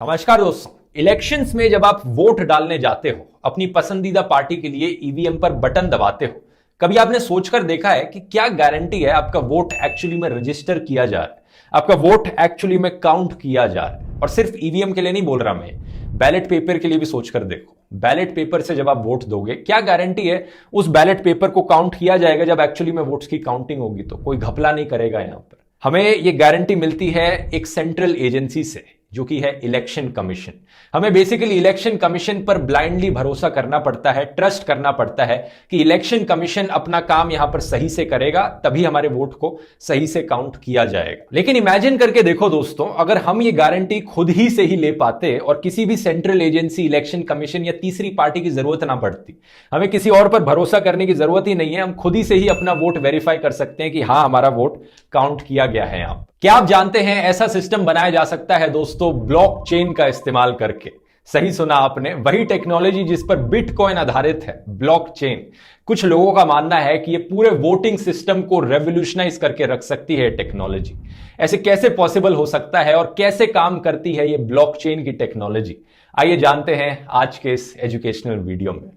नमस्कार दोस्तों। इलेक्शंस में जब आप वोट डालने जाते हो, अपनी पसंदीदा पार्टी के लिए ईवीएम पर बटन दबाते हो, कभी आपने सोचकर देखा है कि क्या गारंटी है आपका वोट एक्चुअली में रजिस्टर किया जा रहा है, आपका वोट एक्चुअली में काउंट किया जा रहा है। और सिर्फ ईवीएम के लिए नहीं बोल रहा मैं, बैलेट पेपर के लिए भी सोचकर देखो। बैलेट पेपर से जब आप वोट दोगे, क्या गारंटी है उस बैलेट पेपर को काउंट किया जाएगा जब एक्चुअली में वोट्स की काउंटिंग होगी तो कोई घपला नहीं करेगा। यहां पर हमें यह गारंटी मिलती है एक सेंट्रल एजेंसी से, जो कि है इलेक्शन कमीशन। हमें बेसिकली इलेक्शन कमीशन पर ब्लाइंडली भरोसा करना पड़ता है, ट्रस्ट करना पड़ता है कि इलेक्शन कमीशन अपना काम यहां पर सही से करेगा, तभी हमारे वोट को सही से काउंट किया जाएगा। लेकिन इमेजिन करके देखो दोस्तों, अगर हम ये गारंटी खुद ही से ही ले पाते और किसी भी सेंट्रल एजेंसी, इलेक्शन कमीशन या तीसरी पार्टी की जरूरत ना पड़ती, हमें किसी और पर भरोसा करने की जरूरत ही नहीं है, हम खुद ही से ही अपना वोट वेरीफाई कर सकते हैं कि हाँ, हमारा वोट काउंट किया गया है। यहां क्या आप जानते हैं ऐसा सिस्टम बनाया जा सकता है दोस्तों, ब्लॉकचेन का इस्तेमाल करके। सही सुना आपने, वही टेक्नोलॉजी जिस पर बिटकॉइन आधारित है, ब्लॉकचेन। कुछ लोगों का मानना है कि ये पूरे वोटिंग सिस्टम को रेवोल्यूशनाइज करके रख सकती है टेक्नोलॉजी। ऐसे कैसे पॉसिबल हो सकता है और कैसे काम करती है ये ब्लॉकचेन की टेक्नोलॉजी, आइए जानते हैं आज के इस एजुकेशनल वीडियो में।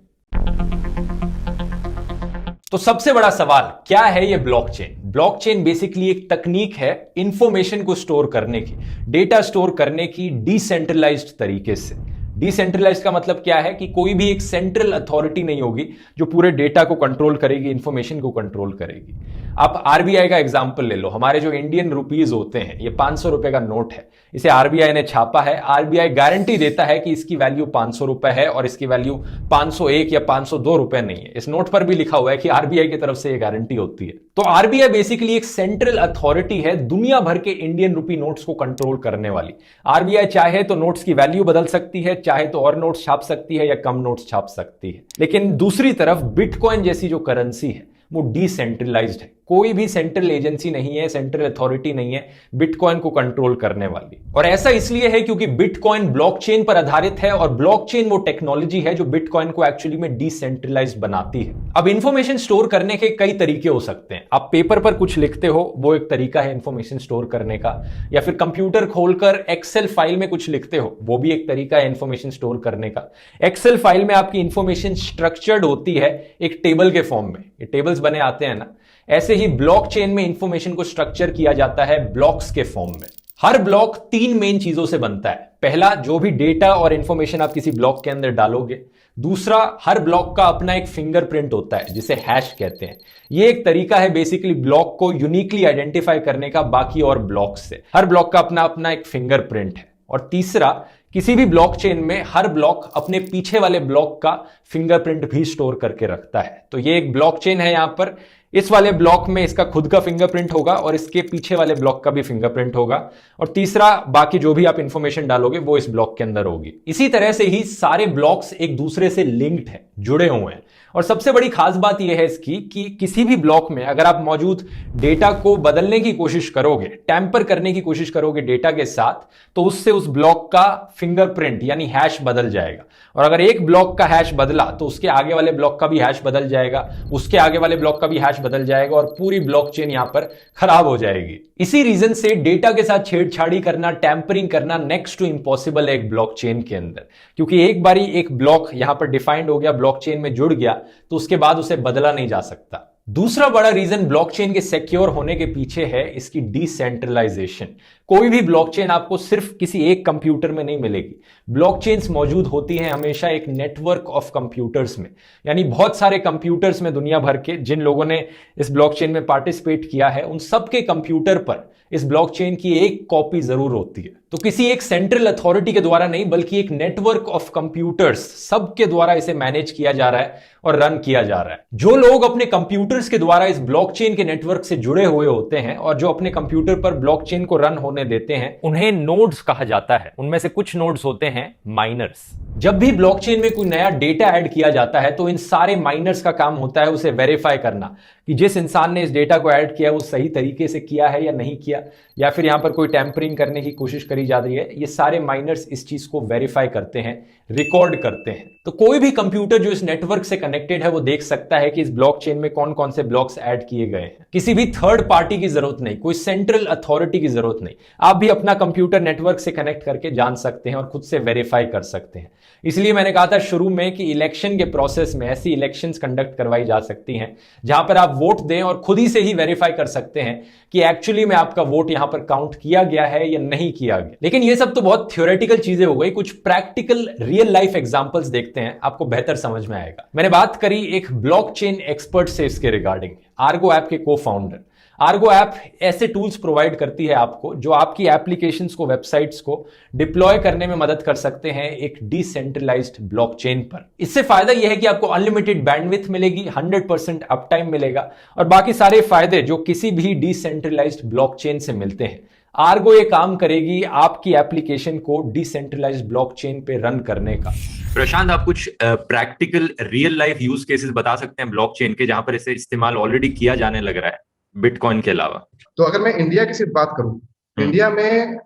तो सबसे बड़ा सवाल, क्या है ये ब्लॉकचेन? ब्लॉकचेन बेसिकली एक तकनीक है इंफॉर्मेशन को स्टोर करने की, डेटा स्टोर करने की डिसेंट्रलाइज्ड तरीके से। डिसेंट्रलाइज्ड का मतलब क्या है कि कोई भी एक सेंट्रल अथॉरिटी नहीं होगी जो पूरे डेटा को कंट्रोल करेगी, इंफॉर्मेशन को कंट्रोल करेगी। आप आरबीआई का एग्जांपल ले लो। हमारे जो इंडियन रुपीज होते हैं, ये 500 रुपए का नोट है, इसे आरबीआई ने छापा है। आरबीआई गारंटी देता है कि इसकी वैल्यू 500 रुपए है और इसकी वैल्यू 501 या 502 रुपए नहीं है। इस नोट पर भी लिखा हुआ है कि आरबीआई की तरफ से ये गारंटी होती है। तो आरबीआई बेसिकली एक सेंट्रल अथॉरिटी है दुनिया भर के इंडियन रुपी नोट्स को कंट्रोल करने वाली। आरबीआई चाहे तो नोट्स की वैल्यू बदल सकती है, चाहे तो और नोट्स छाप सकती है या कम नोट्स छाप सकती है। लेकिन दूसरी तरफ बिटकॉइन जैसी जो करेंसी है वो डिसेंट्रलाइज्ड है। कोई भी सेंट्रल एजेंसी नहीं है, सेंट्रल अथॉरिटी नहीं है बिटकॉइन को कंट्रोल करने वाली। और ऐसा इसलिए है क्योंकि बिटकॉइन ब्लॉकचेन पर आधारित है और ब्लॉकचेन वो टेक्नोलॉजी है जो बिटकॉइन को एक्चुअली में डिसेंट्रलाइज्ड बनाती है। अब इंफॉर्मेशन स्टोर करने के कई तरीके हो सकते हैं। आप पेपर पर कुछ लिखते हो, वो एक तरीका है इंफॉर्मेशन स्टोर करने का, या फिर कंप्यूटर खोलकर एक्सेल फाइल में कुछ लिखते हो, वो भी एक तरीका है इंफॉर्मेशन स्टोर करने का। एक्सेल फाइल में आपकी इंफॉर्मेशन स्ट्रक्चर्ड होती है एक टेबल के फॉर्म में, ये टेबल्स बने आते हैं ना, ऐसे ही ब्लॉकचेन में इंफॉर्मेशन को स्ट्रक्चर किया जाता है ब्लॉक्स के फॉर्म में। हर ब्लॉक 3 मेन चीजों से बनता है। पहला, जो भी डेटा और इंफॉर्मेशन आप किसी ब्लॉक के अंदर डालोगे। दूसरा, हर ब्लॉक का अपना एक फिंगरप्रिंट होता है जिसे हैश कहते हैं। ये एक तरीका है बेसिकली ब्लॉक को यूनिकली आइडेंटिफाई करने का बाकी और ब्लॉक से। हर ब्लॉक का अपना अपना एक फिंगरप्रिंट है। और तीसरा, किसी भी ब्लॉकचेन में हर ब्लॉक अपने पीछे वाले ब्लॉक का फिंगरप्रिंट भी स्टोर करके रखता है। तो ये एक ब्लॉकचेन है। यहां पर इस वाले ब्लॉक में इसका खुद का फिंगरप्रिंट होगा और इसके पीछे वाले ब्लॉक का भी फिंगरप्रिंट होगा। और तीसरा, बाकी जो भी आप इंफॉर्मेशन डालोगे वो इस ब्लॉक के अंदर होगी। इसी तरह से ही सारे ब्लॉक्स एक दूसरे से लिंक्ड हैं, जुड़े हुए हैं। और सबसे बड़ी खास बात यह है इसकी कि किसी भी ब्लॉक में अगर आप मौजूद डेटा को बदलने की कोशिश करोगे, टैंपर करने की कोशिश करोगे डेटा के साथ, तो उससे उस ब्लॉक का फिंगरप्रिंट यानी हैश बदल जाएगा। और अगर एक ब्लॉक का हैश बदला तो उसके आगे वाले ब्लॉक का भी हैश बदल जाएगा, उसके आगे वाले ब्लॉक का भी हैश बदल जाएगा और पूरी ब्लॉकचेन यहां पर खराब हो जाएगी। इसी रीजन से डेटा के साथ छेड़छाड़ी करना, टैंपरिंग करना नेक्स्ट टू इम्पॉसिबल है एक ब्लॉकचेन के अंदर। क्योंकि एक बारी एक ब्लॉक यहां पर डिफाइंड हो गया, ब्लॉकचेन में जुड़ गया, तो उसके बाद उसे बदला नहीं जा सकता। दूसरा बड़ा रीजन ब्लॉकचेन के सिक्योर होने के पीछे है इसकी डिसेंट्रलाइजेशन। कोई भी ब्लॉकचेन आपको सिर्फ किसी एक कंप्यूटर में नहीं मिलेगी। ब्लॉकचेन्स मौजूद होती हैं हमेशा एक नेटवर्क ऑफ कंप्यूटर्स में, यानी बहुत सारे कंप्यूटर्स में दुनिया भर के जिन लोगों ने इस ब्लॉकचेन में पार्टिसिपेट किया है, उन सबके कंप्यूटर पर इस ब्लॉकचेन की एक कॉपी जरूर होती है। तो किसी एक सेंट्रल अथॉरिटी के द्वारा नहीं, बल्कि एक नेटवर्क ऑफ कंप्यूटर्स सबके द्वारा इसे मैनेज किया जा रहा है और रन किया जा रहा है। जो लोग अपने कंप्यूटर्स के द्वारा इस ब्लॉकचेन के नेटवर्क से जुड़े हुए होते हैं और जो अपने कंप्यूटर पर ब्लॉकचेन को रन होने देते हैं, उन्हें नोड्स कहा जाता है। उनमें से कुछ नोड्स होते हैं माइनर्स। जब भी ब्लॉकचेन में कोई नया डेटा ऐड किया जाता है तो इन सारे माइनर्स का काम होता है उसे वेरीफाई करना कि जिस इंसान ने इस डेटा को ऐड किया वो सही तरीके से किया है या नहीं किया, या फिर यहां पर कोई टैंपरिंग करने की कोशिश करी जा रही है। ये सारे माइनर्स इस चीज को वेरीफाई करते हैं, रिकॉर्ड करते हैं। तो कोई भी कंप्यूटर जो इस नेटवर्क से कनेक्टेड है वो देख सकता है कि इस ब्लॉकचेन में कौन कौन से ब्लॉक्स ऐड किए गए हैं। किसी भी थर्ड पार्टी की जरूरत नहीं, कोई सेंट्रल अथॉरिटी की जरूरत नहीं। आप भी अपना कंप्यूटर नेटवर्क से कनेक्ट करके जान सकते हैं और खुद से वेरीफाई कर सकते हैं। इसलिए मैंने कहा था शुरू में कि इलेक्शन के प्रोसेस में ऐसी इलेक्शंस कंडक्ट करवाई जा सकती हैं जहां पर आप वोट दें और खुद ही से ही वेरीफाई कर सकते हैं कि एक्चुअली में आपका वोट यहां पर काउंट किया गया है या नहीं किया गया। लेकिन ये सब तो बहुत थ्योरेटिकल चीजें हो गई, कुछ प्रैक्टिकल रियल लाइफ एग्जांपल्स देखते हैं, आपको बेहतर समझ में आएगा। मैंने बात करी एक ब्लॉकचेन एक्सपर्ट से इसके रिगार्डिंग, आर्गो ऐप के को फाउंडर। आर्गो ऐप ऐसे टूल्स प्रोवाइड करती है आपको जो आपकी एप्लीकेशंस को, वेबसाइट्स को डिप्लॉय करने में मदद कर सकते हैं एक डिसेंट्रलाइज्ड ब्लॉकचेन पर। इससे फायदा यह है कि आपको अनलिमिटेड बैंडविड्थ मिलेगी, 100% अप टाइम मिलेगा और बाकी सारे फायदे जो किसी भी डिसेंट्रलाइज्ड ब्लॉकचेन से मिलते हैं। आर्गो ये काम करेगी आपकी एप्लीकेशन को डिसेंट्रलाइज्ड ब्लॉकचेन पे रन करने का। प्रशांत, आप कुछ practical real life use cases बता सकते हैं ब्लॉकचेन के जहां पर इसे इस्तेमाल ऑलरेडी किया जाने लग रहा है बिटकॉइन के अलावा? तो अगर मैं इंडिया की सिर्फ बात करूं, इंडिया में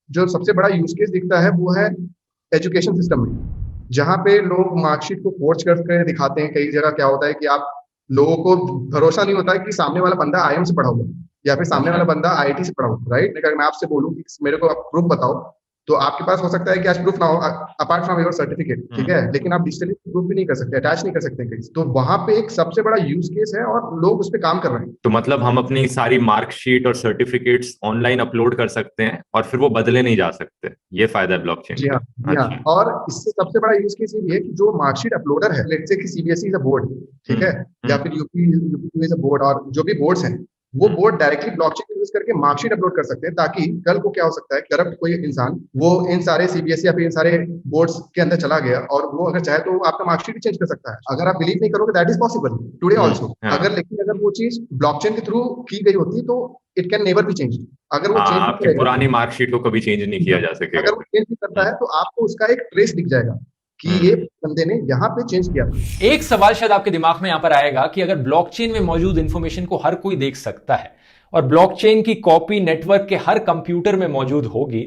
जो सबसे बड़ा यूज केस दिखता है वो है एजुकेशन सिस्टम में, जहां पे लोग मार्कशीट को फोर्ज करके दिखाते हैं। कई जगह क्या होता है कि आप लोगों को भरोसा नहीं होता है कि सामने वाला बंदा आईएम से पढ़ा हुआ या फिर सामने वाला बंदा आईआईटी से पढ़ा हुआ, राइट। अगर मैं आपसे बोलूं कि मेरे को आप प्रूफ बताओ, तो आपके पास हो सकता है कि आज प्रूफ ना हो अपार्ट फ्रॉम योर सर्टिफिकेट, ठीक है, लेकिन आप डिजिटली प्रूफ भी नहीं कर सकते, अटैच नहीं कर सकते कहीं। तो वहां पे एक सबसे बड़ा यूज केस है और लोग उस पर काम कर रहे हैं। तो मतलब हम अपनी सारी मार्कशीट और सर्टिफिकेट्स ऑनलाइन अपलोड कर सकते हैं और फिर वो बदले नहीं जा सकते, ये फायदा है ब्लॉकचेन। जी हाँ, जी हाँ। और इससे सबसे बड़ा यूज केस ये भी है कि जो मार्कशीट अपलोडर है, लेट्स से कि सीबीएसई इज अ बोर्ड, ठीक है, या फिर यूपी इज अ बोर्ड, और जो भी बोर्ड्स हैं वो बोर्ड डायरेक्टली ब्लॉकचेन यूज करके मार्कशीट अपलोड कर सकते हैं, ताकि कल को क्या हो सकता है, करप्ट कोई इंसान वो इन सारे सीबीएसई या फिर इन सारे बोर्ड्स के अंदर चला गया और वो अगर चाहे तो आपका मार्कशीट भी चेंज कर सकता है। अगर आप बिलीव नहीं करोगे, that is possible today also. लेकिन अगर वो चीज ब्लॉकचेन के थ्रू की गई होती तो it can never be change. अगर वो चेंज आपकी पुरानी मार्कशीट को कभी चेंज नहीं किया जा सकेगा। अगर वो चेंज नहीं करता है तो आपको उसका एक ट्रेस दिख जाएगा कि ये बंदे ने यहाँ पे चेंज किया। एक सवाल शायद आपके दिमाग में यहां पर आएगा कि अगर ब्लॉकचेन में मौजूद इंफॉर्मेशन को हर कोई देख सकता है और ब्लॉकचेन की कॉपी नेटवर्क के हर कंप्यूटर में मौजूद होगी,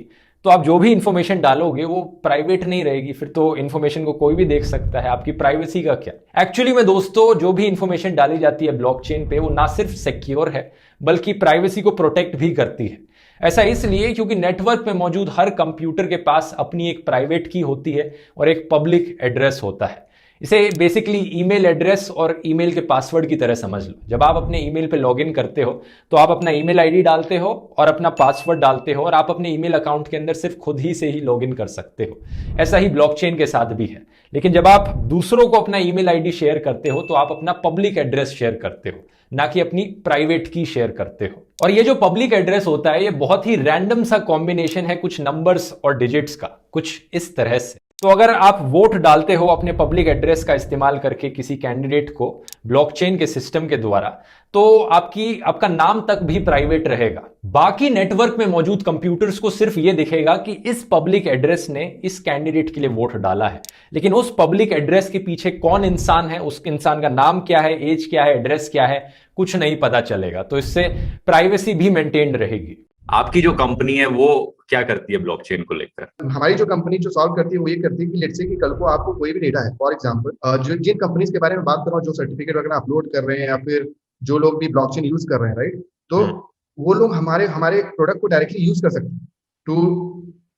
तो आप जो भी इंफॉर्मेशन डालोगे वो प्राइवेट नहीं रहेगी, फिर तो इंफॉर्मेशन को कोई भी देख सकता है, आपकी प्राइवेसी का क्या। एक्चुअली में दोस्तों, जो भी इंफॉर्मेशन डाली जाती है ब्लॉकचेन पे वो ना सिर्फ सिक्योर है बल्कि प्राइवेसी को प्रोटेक्ट भी करती है। ऐसा इसलिए क्योंकि नेटवर्क में मौजूद हर कंप्यूटर के पास अपनी एक प्राइवेट की होती है और एक पब्लिक एड्रेस होता है। इसे बेसिकली ईमेल एड्रेस और ईमेल के पासवर्ड की तरह समझ लो। जब आप अपने ईमेल पे लॉगिन करते हो तो आप अपना ईमेल आईडी डालते हो और अपना पासवर्ड डालते हो और आप अपने ईमेल अकाउंट के अंदर सिर्फ खुद ही से ही लॉगिन कर सकते हो। ऐसा ही ब्लॉकचेन के साथ भी है। लेकिन जब आप दूसरों को अपना ईमेल आईडी शेयर करते हो तो आप अपना पब्लिक एड्रेस शेयर करते हो, ना कि अपनी प्राइवेट की शेयर करते हो। और ये जो पब्लिक एड्रेस होता है ये बहुत ही रैंडम सा कॉम्बिनेशन है कुछ नंबर्स और डिजिट्स का, कुछ इस तरह से। तो अगर आप वोट डालते हो अपने पब्लिक एड्रेस का इस्तेमाल करके किसी कैंडिडेट को ब्लॉकचेन के सिस्टम के द्वारा, तो आपका नाम तक भी प्राइवेट रहेगा। बाकी नेटवर्क में मौजूद कंप्यूटर्स को सिर्फ ये दिखेगा कि इस पब्लिक एड्रेस ने इस कैंडिडेट के लिए वोट डाला है, लेकिन उस पब्लिक एड्रेस के पीछे कौन इंसान है, उस इंसान का नाम क्या है, एज क्या है, एड्रेस क्या है, कुछ नहीं पता चलेगा। तो इससे प्राइवेसी भी मेंटेन रहेगी। आपकी जो कंपनी है वो क्या करती है ब्लॉकचेन को लेकर? हमारी जो कंपनी जो सॉल्व करती है वो ये करती है कि लेट्स से कि कल को आपको कोई भी डेटा है, फॉर एग्जांपल जो जिन कंपनीज के बारे में बात कर रहा हूँ, जो सर्टिफिकेट वगैरह अपलोड कर रहे हैं या फिर जो लोग भी ब्लॉकचेन यूज कर रहे हैं, राइट, तो वो लोग हमारे प्रोडक्ट को डायरेक्टली यूज कर सकते हैं to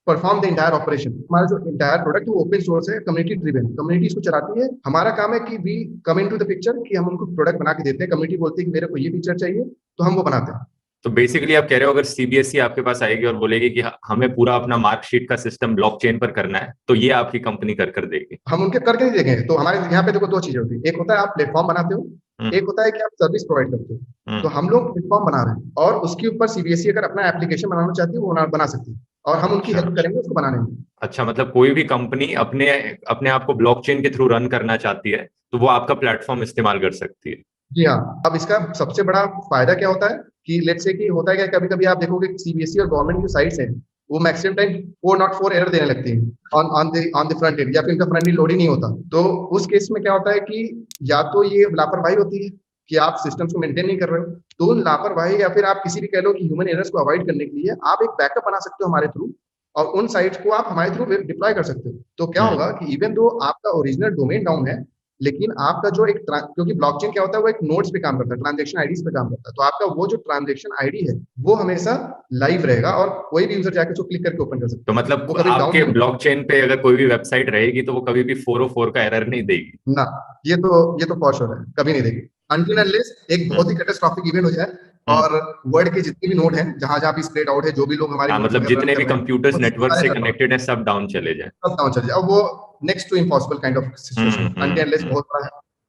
perform the entire operation. हमारा जो इंटायर प्रोडक्ट वो ओपन सोर्स है, कम्युनिटी ड्रिवन, कम्युनिटी इसको चलाती है। हमारा काम है कि we come into the picture, कि हम उनको प्रोडक्ट बना के देते हैं। कम्युनिटी बोलती है कि मेरे को ये फीचर चाहिए तो हम वो बनाते हैं। तो बेसिकली आप कह रहे हो अगर सीबीएसई आपके पास आएगी और बोलेगी कि हमें पूरा अपना मार्कशीट का सिस्टम ब्लॉकचेन पर करना है, तो ये आपकी कंपनी कर देगी? हम उनके करके नहीं देंगे। तो हमारे यहाँ पे देखो दो चीजें होती है, एक होता है आप प्लेटफॉर्म बनाते हो, एक होता है कि आप सर्विस प्रोवाइड करते हो। तो हम लोग प्लेटफॉर्म बना रहे हैं और उसके ऊपर सीबीएसई अगर अपना एप्लीकेशन बनाना चाहती है वो बना सकती है और हम उनकी हेल्प करेंगे उसको बनाने में। अच्छा, मतलब कोई भी कंपनी अपने आप को ब्लॉकचेन के थ्रू रन करना चाहती है तो वो आपका प्लेटफॉर्म इस्तेमाल कर सकती है? जी हाँ। अब इसका सबसे बड़ा फायदा क्या होता है कि लेट्स से कि होता है क्या, कभी कभी आप देखोगे सीबीएसई और गवर्नमेंट की साइट्स हैं वो मैक्सिमम टाइम 404 एरर देने लगती है ऑन द फ्रंट एंड, या फिर इनका फ्रंट एंड लोड ही नहीं होता। तो उस केस में क्या होता है कि या तो ये लापरवाही होती है कि आप सिस्टम्स को मेंटेन नहीं कर रहे हो, तो उन लापरवाही या फिर आप किसी भी कह लो कि ह्यूमन एरर्स को अवॉइड करने के लिए आप एक बैकअप बना सकते हो हमारे थ्रू, और उन साइट्स को आप हमारे थ्रू डिप्लॉय कर सकते हो। तो क्या होगा कि इवन दो आपका ओरिजिनल डोमेन डाउन है, लेकिन आपका जो एक क्योंकि ब्लॉकचेन क्या होता है, वो एक नोड्स पे काम करता है, ट्रांजैक्शन आईडीज पे काम करता है, तो आपका वो जो ट्रांजैक्शन आईडी है वो हमेशा लाइव रहेगा और कोई भी यूजर जाकर उसको क्लिक करके ओपन कर सकता तो है। मतलब वो कभी आपके डाउन ब्लॉकचेन पे अगर कोई भी वेबसाइट रहेगी तो वो कभी भी 404 का एरर नहीं देगी ना, ये तो फॉर श्योर है, कभी नहीं देगी अनटिल अनलेस एक बहुत ही कैटास्ट्रॉफिक इवेंट हो जाए और वर्ल्ड के जितने भी नोड हैं, जहां जहां भी स्प्रेड आउट है, जो भी लोग हमारे हाँ, नोड मतलब वगैरह रन जितने कर भी रहे हैं, कंप्यूटर्स वो नेटवर्क सारे से खत्म हो कनेक्टेड है सब डाउन चले जाए। सब डाउन चले जाए। अब वो next to impossible kind of situation, until unless बहुत बड़ा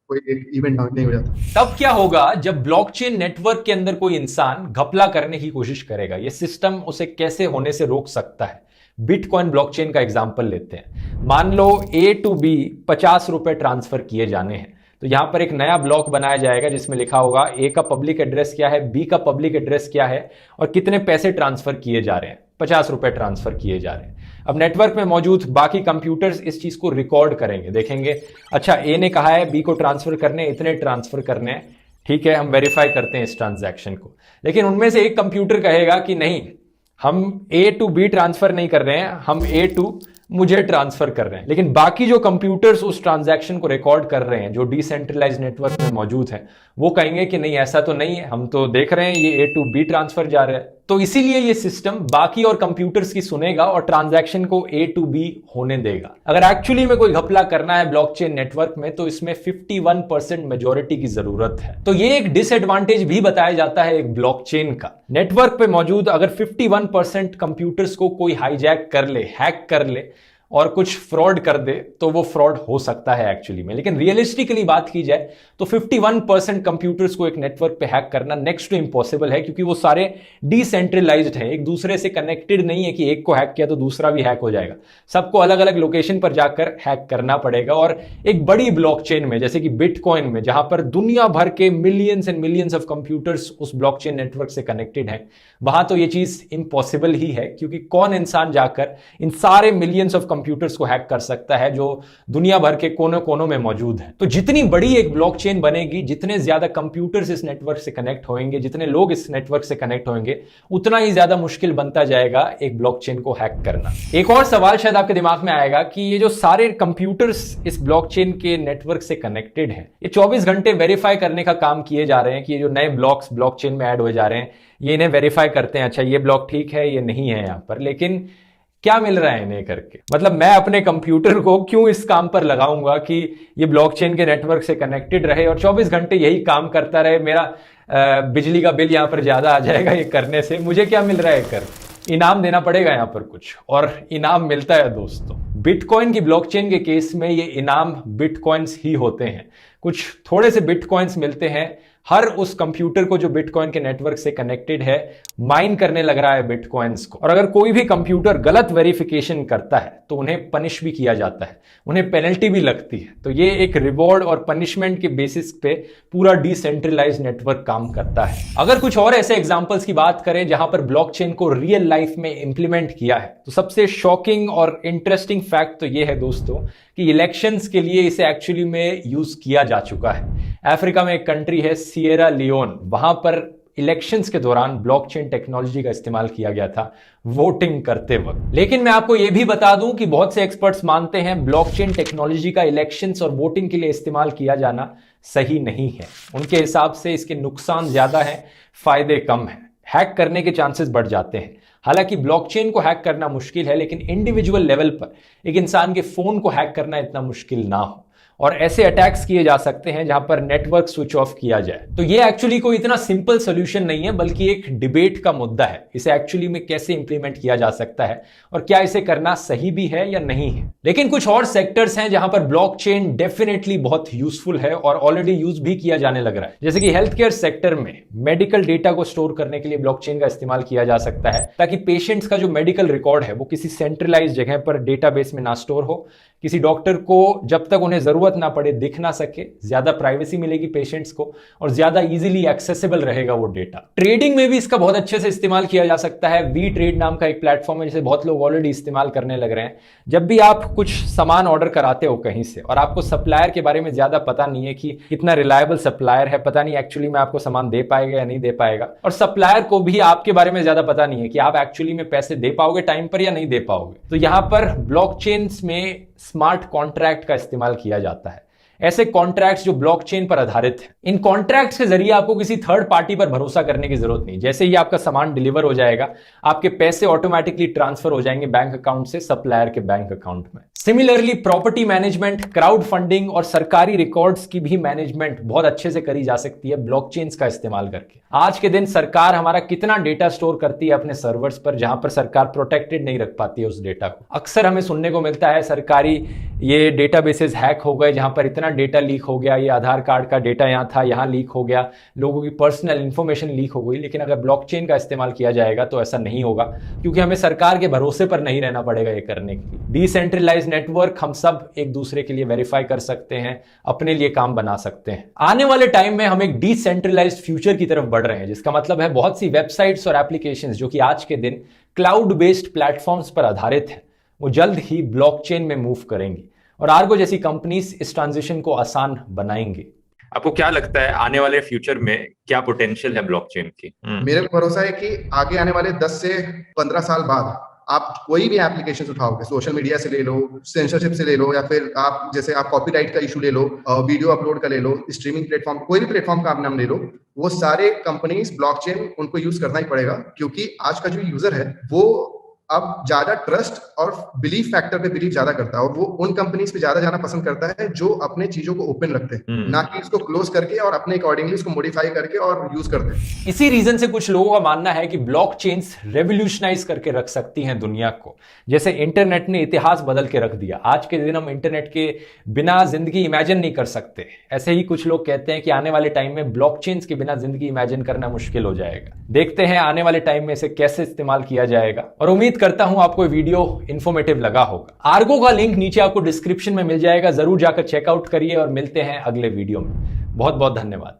कोई एक इवेंट नहीं हो जाता। तब क्या होगा जब ब्लॉकचेन नेटवर्क के अंदर कोई इंसान घपला करने की कोशिश करेगा? ये सिस्टम उसे कैसे होने से रोक सकता है? बिटकॉइन ब्लॉकचेन का एग्जांपल लेते हैं। मान लो ए टू बी 50 रुपए ट्रांसफर किए जाने हैं, तो यहां पर एक नया ब्लॉक बनाया जाएगा जिसमें लिखा होगा ए का पब्लिक एड्रेस क्या है, बी का पब्लिक एड्रेस क्या है और कितने पैसे ट्रांसफर किए जा रहे हैं। 50 रुपए ट्रांसफर किए जा रहे हैं। अब नेटवर्क में मौजूद बाकी कंप्यूटर्स इस चीज को रिकॉर्ड करेंगे, देखेंगे अच्छा ए ने कहा है बी को ट्रांसफर करने, इतने ट्रांसफर करने हैं, ठीक है हम वेरीफाई करते हैं इस ट्रांजैक्शन को। लेकिन उनमें से एक कंप्यूटर कहेगा कि नहीं, हम ए टू बी ट्रांसफर नहीं कर रहे हैं, हम ए टू मुझे ट्रांसफर कर रहे हैं। लेकिन बाकी जो कंप्यूटर्स उस ट्रांजैक्शन को रिकॉर्ड कर रहे हैं, जो डिसेंट्रलाइज्ड नेटवर्क में मौजूद है, वो कहेंगे कि नहीं ऐसा तो नहीं है, हम तो देख रहे हैं ये ए टू बी ट्रांसफर जा रहा है। तो इसीलिए ये सिस्टम बाकी और कंप्यूटर्स की सुनेगा और ट्रांजैक्शन को ए टू बी होने देगा। अगर एक्चुअली में कोई घपला करना है ब्लॉकचेन नेटवर्क में तो इसमें 51% मेजॉरिटी की जरूरत है। तो ये एक डिसएडवांटेज भी बताया जाता है एक ब्लॉकचेन का। नेटवर्क पे मौजूद अगर 51% कंप्यूटर्स को कोई हाईजैक कर ले, हैक कर ले और कुछ फ्रॉड कर दे तो वो फ्रॉड हो सकता है एक्चुअली में। लेकिन रियलिस्टिकली बात की जाए तो 51% कंप्यूटर्स को एक नेटवर्क पे हैक करना नेक्स्ट टू इम्पॉसिबल है, क्योंकि वो सारे डिसेंट्रलाइज्ड हैं, एक दूसरे से कनेक्टेड नहीं है कि एक को हैक किया तो दूसरा भी हैक हो जाएगा। सबको अलग अलग लोकेशन पर जाकर हैक करना पड़ेगा। और एक बड़ी ब्लॉकचेन में जैसे कि बिटकॉइन में, जहां पर दुनिया भर के millions and millions of computers उस ब्लॉकचेन नेटवर्क से कनेक्टेड हैं, वहां तो ये चीज इम्पॉसिबल ही है, क्योंकि कौन इंसान जाकर इन सारे मिलियंस ऑफ कंप्यूटर्स को हैक कर सकता है जो दुनिया भर के कोनों कोनों में मौजूद है। तो जितनी बड़ी एक ब्लॉकचेन बनेगी, जितने ज्यादा कंप्यूटर्स इस नेटवर्क से कनेक्ट होंगे, जितने लोग इस नेटवर्क से कनेक्ट होंगे, उतना ही ज्यादा मुश्किल बनता जाएगा एक ब्लॉकचेन को हैक करना। एक और सवाल शायद आपके दिमाग में आएगा कि ये जो सारे कंप्यूटर्स इस ब्लॉकचेन के नेटवर्क से कनेक्टेड हैं, ये 24 घंटे वेरीफाई करने का काम किए जा रहे हैं कि ये जो नए ब्लॉक्स ब्लॉकचेन में ऐड हो जा रहे हैं, ये इन्हें वेरीफाई करते हैं, अच्छा ये ब्लॉक ठीक है, ये नहीं है यहां पर। लेकिन क्या मिल रहा है इन्हें करके? मतलब मैं अपने कंप्यूटर को क्यों इस काम पर लगाऊंगा कि ये ब्लॉकचेन के नेटवर्क से कनेक्टेड रहे और 24 घंटे यही काम करता रहे, मेरा बिजली का बिल यहां पर ज्यादा आ जाएगा ये करने से, मुझे क्या मिल रहा है कर? इनाम देना पड़ेगा यहां पर कुछ, और इनाम मिलता है दोस्तों। बिटकॉइन की ब्लॉकचेन के केस में ये इनाम बिटकॉइंस ही होते हैं। कुछ थोड़े से बिटकॉइंस मिलते हैं हर उस कंप्यूटर को जो बिटकॉइन के नेटवर्क से कनेक्टेड है, माइन करने लग रहा है बिटकॉइंस को। और अगर कोई भी कंप्यूटर गलत वेरिफिकेशन करता है तो उन्हें पनिश भी किया जाता है, उन्हें पेनल्टी भी लगती है। तो ये एक रिवॉर्ड और पनिशमेंट के बेसिस पे पूरा डिसेंट्रलाइज्ड नेटवर्क काम करता है। अगर कुछ और ऐसे एग्जांपल्स की बात करें जहां पर ब्लॉकचेन को रियल लाइफ में इंप्लीमेंट किया है, तो सबसे शॉकिंग और इंटरेस्टिंग फैक्ट तो ये है दोस्तों कि इलेक्शंस के लिए इसे एक्चुअली में यूज किया जा चुका है। अफ्रीका में एक कंट्री है सिएरा लियोन, वहां पर इलेक्शंस के दौरान ब्लॉकचेन टेक्नोलॉजी का इस्तेमाल किया गया था वोटिंग करते वक्त। लेकिन मैं आपको यह भी बता दूं कि बहुत से एक्सपर्ट्स मानते हैं ब्लॉकचेन टेक्नोलॉजी का इलेक्शंस और वोटिंग के लिए इस्तेमाल किया जाना सही नहीं है। उनके हिसाब से इसके नुकसान ज्यादा हैं, फायदे कम हैं, हैक करने के चांसेस बढ़ जाते हैं। हालांकि ब्लॉकचेन को हैक करना मुश्किल है, लेकिन इंडिविजुअल लेवल पर एक इंसान के फोन को हैक करना इतना मुश्किल ना हो। और ऐसे अटैक्स किए जा सकते हैं जहां पर नेटवर्क स्विच ऑफ किया जाए। तो ये एक्चुअली कोई इतना सिंपल सॉल्यूशन नहीं है, बल्कि एक डिबेट का मुद्दा है। इसे एक्चुअली में कैसे इंप्लीमेंट किया जा सकता है और क्या इसे करना सही भी है या नहीं है। लेकिन कुछ और सेक्टर्स हैं जहां पर ब्लॉकचेन डेफिनेटली बहुत यूजफुल है और ऑलरेडी यूज भी किया जाने लग रहा है। जैसे कि हेल्थ केयर सेक्टर में मेडिकल डेटा को स्टोर करने के लिए ब्लॉकचेन का इस्तेमाल किया जा सकता है, ताकि पेशेंट्स का जो मेडिकल रिकॉर्ड है वो किसी सेंट्रलाइज जगह पर डेटाबेस में ना स्टोर हो, किसी डॉक्टर को जब तक उन्हें जरूरत ना पड़े दिख ना सके, ज्यादा प्राइवेसी मिलेगी पेशेंट्स को और ज्यादा इजीली एक्सेसिबल रहेगा वो डेटा। ट्रेडिंग में भी इसका बहुत अच्छे से इस्तेमाल किया जा सकता है। वी ट्रेड नाम का एक प्लेटफॉर्म है जिसे बहुत लोग ऑलरेडी इस्तेमाल करने लग रहे हैं। जब भी आप कुछ सामान ऑर्डर कराते हो कहीं से और आपको सप्लायर के बारे में ज्यादा पता नहीं है कि कितना रिलायबल सप्लायर है, पता नहीं एक्चुअली में आपको सामान दे पाएगा या नहीं दे पाएगा, और सप्लायर को भी आपके बारे में ज्यादा पता नहीं है कि आप एक्चुअली में पैसे दे पाओगे टाइम पर या नहीं दे पाओगे, तो यहां पर ब्लॉकचेन्स में स्मार्ट कॉन्ट्रैक्ट का इस्तेमाल किया जाता है। ऐसे कॉन्ट्रैक्ट्स जो ब्लॉकचेन पर आधारित हैं। इन कॉन्ट्रैक्ट्स के जरिए आपको किसी थर्ड पार्टी पर भरोसा करने की जरूरत नहीं। जैसे ही आपका सामान डिलीवर हो जाएगा, आपके पैसे ऑटोमेटिकली ट्रांसफर हो जाएंगे बैंक अकाउंट से सप्लायर के बैंक अकाउंट में। Similarly property management, crowd funding और सरकारी रिकॉर्ड्स की भी मैनेजमेंट बहुत अच्छे से करी जा सकती है ब्लॉकचेन्स का इस्तेमाल करके। आज के दिन सरकार हमारा कितना डेटा स्टोर करती है अपने सर्वर्स पर, जहां पर सरकार प्रोटेक्टेड नहीं रख पाती है उस डेटा को। अक्सर हमें सुनने को मिलता है सरकारी ये डेटाबेसेस हैक हो गए, जहां पर इतना डेटा लीक हो गया, ये आधार कार्ड का डेटा यहां था, यहां लीक हो गया, लोगों की पर्सनल इंफॉर्मेशन लीक हो गई। लेकिन अगर ब्लॉकचेन का इस्तेमाल किया जाएगा तो ऐसा नहीं होगा, क्योंकि हमें सरकार के भरोसे पर नहीं रहना पड़ेगा ये करने के लिए। डिसेंट्रलाइज्ड नेटवर्क हम सब एक दूसरे के लिए वेरीफाई कर सकते हैं, अपने लिए काम बना सकते हैं। आने वाले टाइम में हम एक डिसेंट्रलाइज्ड फ्यूचर की तरफ बढ़ रहे हैं, जिसका मतलब है बहुत सी वेबसाइट्स और एप्लीकेशंस जो कि आज के दिन क्लाउड बेस्ड प्लेटफॉर्म्स पर आधारित हैं, वो जल्द ही ब्लॉकचेन में मूव करेंगी और आर्गो जैसी कंपनीज इस ट्रांजिशन को आसान बनाएंगे। आपको क्या लगता है आने वाले फ्यूचर में क्या पोटेंशियल है ब्लॉकचेन की? मेरे को भरोसा है कि आगे आने वाले 10 से 15 साल बाद आप कोई भी एप्लीकेशन उठाओगे, सोशल मीडिया से ले लो, सेंसरशिप से ले लो, या फिर आप जैसे आप कॉपीराइट का इशू ले लो, वीडियो अपलोड का ले लो, स्ट्रीमिंग प्लेटफॉर्म, कोई भी प्लेटफॉर्म का आप नाम ले लो, वो सारे कंपनीज ब्लॉकचेन उनको यूज करना ही पड़ेगा, क्योंकि आज का जो यूजर है वो अब ज्यादा ट्रस्ट और बिलीफ फैक्टर पे बिलीव ज्यादा करता है, और वो उन कंपनीज पे ज्यादा जाना पसंद करता है जो अपने चीजों को ओपन रखते हैं, ना कि इसको क्लोज करके और अपने अकॉर्डिंगली इसको मॉडिफाई करके और यूज करते हैं। इसी रीजन से कुछ लोगों का मानना है कि ब्लॉकचेन्स रेवोल्यूशनाइज करके रख सकती हैं दुनिया को, जैसे इंटरनेट ने इतिहास बदल के रख दिया। आज के दिन हम इंटरनेट के बिना जिंदगी इमेजिन नहीं कर सकते। ऐसे ही कुछ लोग कहते हैं कि आने वाले टाइम में ब्लॉकचेन्स के बिना जिंदगी इमेजिन करना मुश्किल हो जाएगा। देखते हैं आने वाले टाइम में इसे कैसे इस्तेमाल किया जाएगा, और उम्मीद करता हूं आपको वीडियो इंफॉर्मेटिव लगा होगा। आर्गो का लिंक नीचे आपको डिस्क्रिप्शन में मिल जाएगा, जरूर जाकर चेकआउट करिए और मिलते हैं अगले वीडियो में। बहुत बहुत धन्यवाद।